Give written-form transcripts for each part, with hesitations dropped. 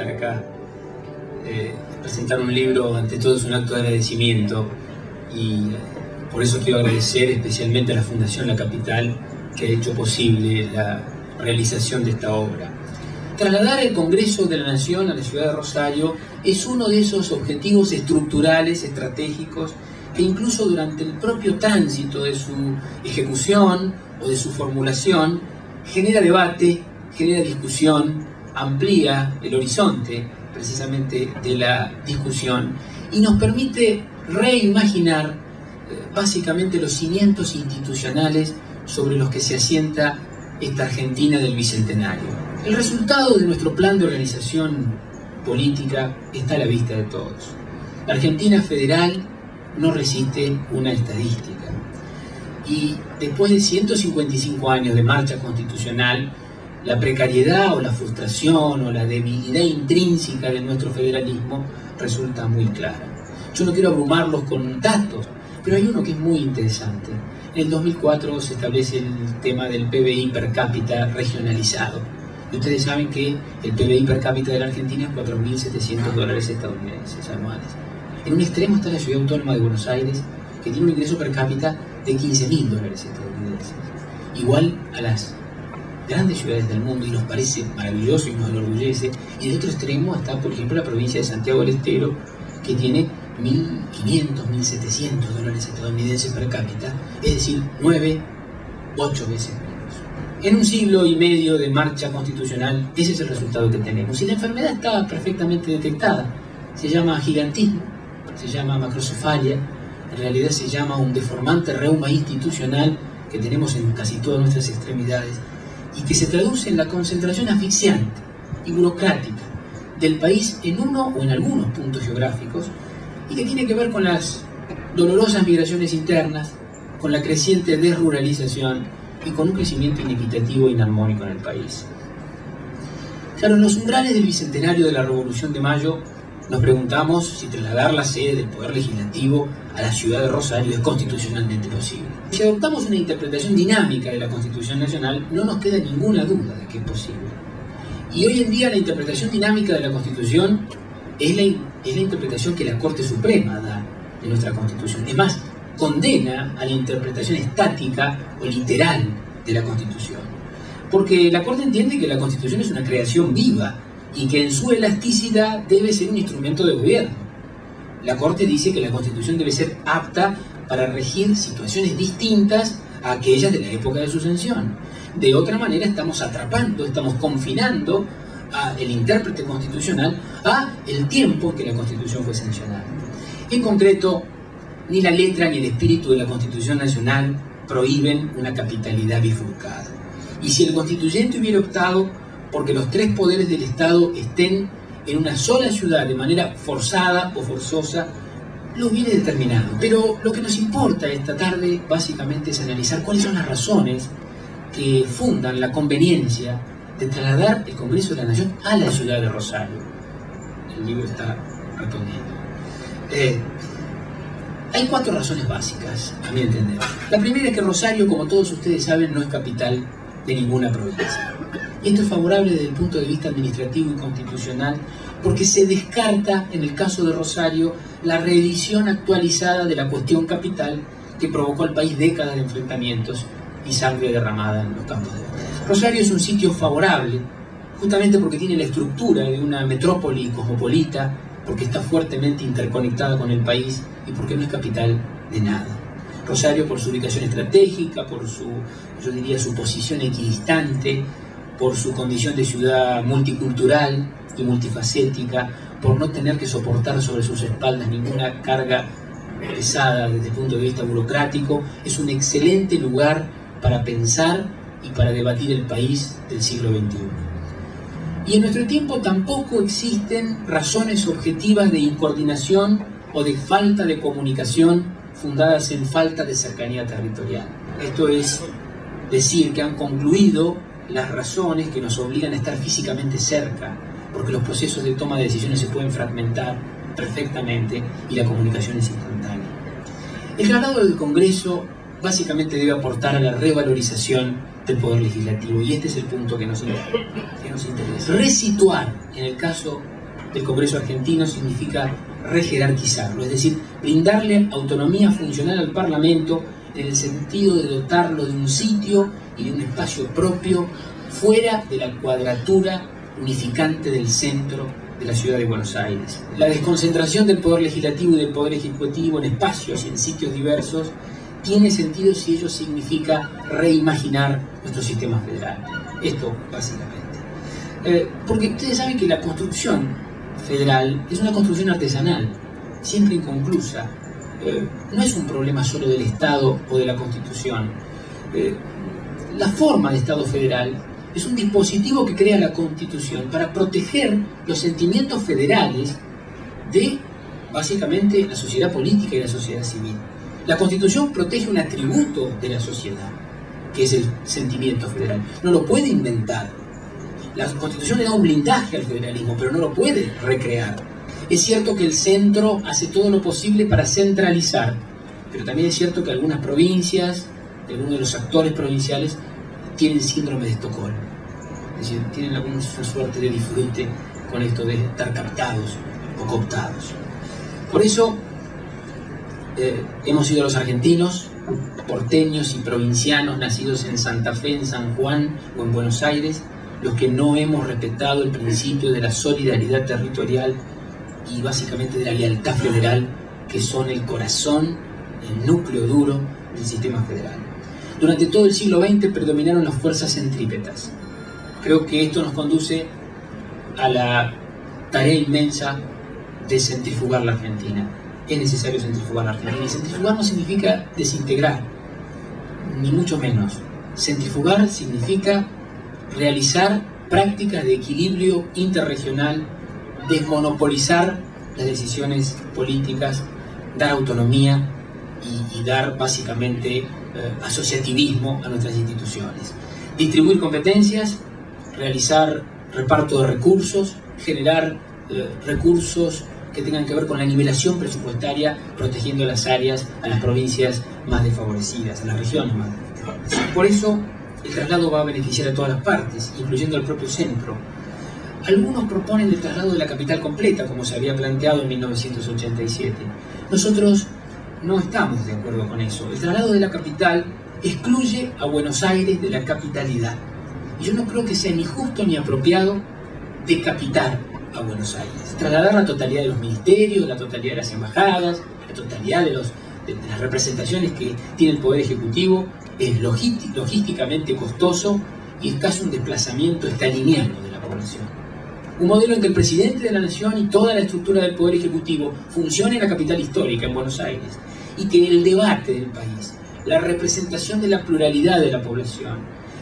estar acá. Presentar un libro ante todo es un acto de agradecimiento y por eso quiero agradecer especialmente a la Fundación La Capital que ha hecho posible la realización de esta obra. Trasladar el Congreso de la Nación a la ciudad de Rosario es uno de esos objetivos estructurales, estratégicos, que incluso durante el propio tránsito de su ejecución o de su formulación genera debate, genera discusión, amplía el horizonte precisamente de la discusión y nos permite reimaginar básicamente los cimientos institucionales sobre los que se asienta esta Argentina del Bicentenario. El resultado de nuestro plan de organización política está a la vista de todos. La Argentina federal no resiste una estadística. Y después de 155 años de marcha constitucional, la precariedad o la frustración o la debilidad intrínseca de nuestro federalismo resulta muy clara. Yo no quiero abrumarlos con datos, pero hay uno que es muy interesante. En el 2004 se establece el tema del PBI per cápita regionalizado. Y ustedes saben que el PBI per cápita de la Argentina es $4.700 estadounidenses anuales. En un extremo está la ciudad autónoma de Buenos Aires, que tiene un ingreso per cápita de $15.000 estadounidenses. Igual a las grandes ciudades del mundo, y nos parece maravilloso y nos enorgullece. Y del otro extremo está, por ejemplo, la provincia de Santiago del Estero, que tiene $1.500, $1.700 estadounidenses per cápita, es decir, 9, 8 veces menos. En un siglo y medio de marcha constitucional, ese es el resultado que tenemos. Y la enfermedad está perfectamente detectada. Se llama gigantismo, se llama macrocefalia, en realidad se llama un deformante reuma institucional que tenemos en casi todas nuestras extremidades y que se traduce en la concentración asfixiante y burocrática del país en uno o en algunos puntos geográficos y que tiene que ver con las dolorosas migraciones internas, con la creciente desruralización y con un crecimiento inequitativo e inarmónico en el país. Claro, en los umbrales del Bicentenario de la Revolución de Mayo nos preguntamos si trasladar la sede del Poder Legislativo a la ciudad de Rosario es constitucionalmente posible. Si adoptamos una interpretación dinámica de la Constitución Nacional, no nos queda ninguna duda de que es posible. Y hoy en día la interpretación dinámica de la Constitución es la interpretación que la Corte Suprema da de nuestra Constitución. Es más, condena a la interpretación estática o literal de la Constitución. Porque la Corte entiende que la Constitución es una creación viva y que en su elasticidad debe ser un instrumento de gobierno. La Corte dice que la Constitución debe ser apta para regir situaciones distintas a aquellas de la época de su sanción. De otra manera estamos atrapando, estamos confinando al intérprete constitucional a el tiempo en que la Constitución fue sancionada. En concreto, ni la letra ni el espíritu de la Constitución Nacional prohíben una capitalidad bifurcada. Y si el constituyente hubiera optado porque los tres poderes del Estado estén en una sola ciudad de manera forzada o forzosa, lo hubiera determinado. Pero lo que nos importa esta tarde básicamente es analizar cuáles son las razones que fundan la conveniencia de trasladar el Congreso de la Nación a la ciudad de Rosario. El libro está respondiendo. Hay 4 razones básicas, a mi entender. La primera es que Rosario, como todos ustedes saben, no es capital de ninguna provincia. Y esto es favorable desde el punto de vista administrativo y constitucional porque se descarta, en el caso de Rosario, la reedición actualizada de la cuestión capital que provocó al país décadas de enfrentamientos y sangre derramada en los campos de batalla. Rosario es un sitio favorable justamente porque tiene la estructura de una metrópoli cosmopolita, porque está fuertemente interconectada con el país y porque no es capital de nada. Rosario, por su ubicación estratégica, por su, yo diría, su posición equidistante, por su condición de ciudad multicultural y multifacética, por no tener que soportar sobre sus espaldas ninguna carga pesada desde el punto de vista burocrático, es un excelente lugar para pensar y para debatir el país del siglo XXI. Y en nuestro tiempo tampoco existen razones objetivas de incoordinación o de falta de comunicación fundadas en falta de cercanía territorial. Esto es decir, que han concluido las razones que nos obligan a estar físicamente cerca, porque los procesos de toma de decisiones se pueden fragmentar perfectamente y la comunicación es instantánea. El traslado del Congreso básicamente debe aportar a la revalorización del Poder Legislativo, y este es el punto que nos interesa. Resituar, en el caso del Congreso argentino significa rejerarquizarlo, es decir, brindarle autonomía funcional al Parlamento en el sentido de dotarlo de un sitio y de un espacio propio fuera de la cuadratura unificante del centro de la ciudad de Buenos Aires. La desconcentración del Poder Legislativo y del Poder Ejecutivo en espacios y en sitios diversos tiene sentido si ello significa reimaginar nuestro sistema federal. Esto, básicamente. Porque ustedes saben que la construcción federal es una construcción artesanal, siempre inconclusa. No es un problema solo del Estado o de la Constitución. La forma de Estado federal es un dispositivo que crea la Constitución para proteger los sentimientos federales de, básicamente, la sociedad política y la sociedad civil. La Constitución protege un atributo de la sociedad, que es el sentimiento federal. No lo puede inventar. La Constitución le da un blindaje al federalismo, pero no lo puede recrear. Es cierto que el centro hace todo lo posible para centralizar, pero también es cierto que algunas provincias, algunos de los actores provinciales, tienen síndrome de Estocolmo. Es decir, tienen alguna suerte de disfrute con esto de estar captados o cooptados. Por eso hemos sido los argentinos, porteños y provincianos nacidos en Santa Fe, en San Juan o en Buenos Aires, los que no hemos respetado el principio de la solidaridad territorial y básicamente de la lealtad federal, que son el corazón, el núcleo duro del sistema federal. Durante todo el siglo XX predominaron las fuerzas centrípetas. Creo que esto nos conduce a la tarea inmensa de centrifugar la Argentina. Es necesario centrifugar la Argentina. Y centrifugar no significa desintegrar, ni mucho menos. Centrifugar significa realizar prácticas de equilibrio interregional, desmonopolizar las decisiones políticas, dar autonomía y dar básicamente asociativismo a nuestras instituciones. Distribuir competencias, realizar reparto de recursos, generar recursos que tengan que ver con la nivelación presupuestaria, protegiendo las áreas, a las provincias más desfavorecidas, a las regiones más desfavorecidas. Por eso el traslado va a beneficiar a todas las partes, incluyendo al propio centro. Algunos proponen el traslado de la capital completa, como se había planteado en 1987. Nosotros no estamos de acuerdo con eso. El traslado de la capital excluye a Buenos Aires de la capitalidad. Y yo no creo que sea ni justo ni apropiado decapitar a Buenos Aires. Trasladar la totalidad de los ministerios, la totalidad de las embajadas, la totalidad de las representaciones que tiene el Poder Ejecutivo es logísticamente costoso y es casi un desplazamiento estaliniano de la población. Un modelo en que el presidente de la Nación y toda la estructura del Poder Ejecutivo funcione en la capital histórica, en Buenos Aires, y que el debate del país, la representación de la pluralidad de la población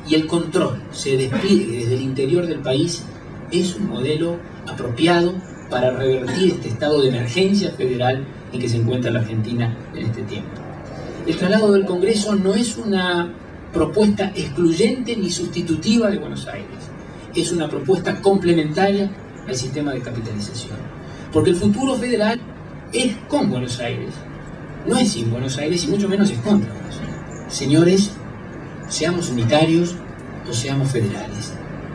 y el control se despliegue desde el interior del país, es un modelo apropiado para revertir este estado de emergencia federal en que se encuentra la Argentina en este tiempo. El traslado del Congreso no es una propuesta excluyente ni sustitutiva de Buenos Aires. Es una propuesta complementaria al sistema de capitalización. Porque el futuro federal es con Buenos Aires. No es sin Buenos Aires y mucho menos es contra Buenos Aires. Señores, seamos unitarios o seamos federales,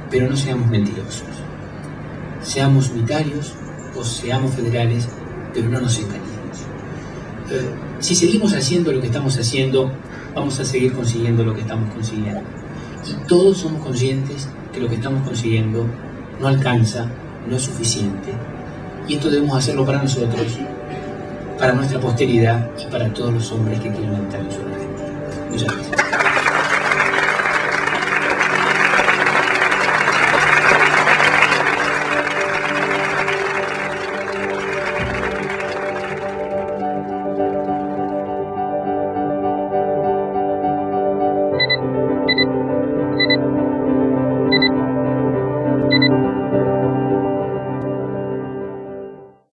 pero no seamos mentirosos. Seamos unitarios o seamos federales, pero no nos engañemos. Si seguimos haciendo lo que estamos haciendo, vamos a seguir consiguiendo lo que estamos consiguiendo. Y todos somos conscientes que lo que estamos consiguiendo no alcanza, no es suficiente. Y esto debemos hacerlo para nosotros, para nuestra posteridad y para todos los hombres que quieren levantar el suelo. Muchas gracias.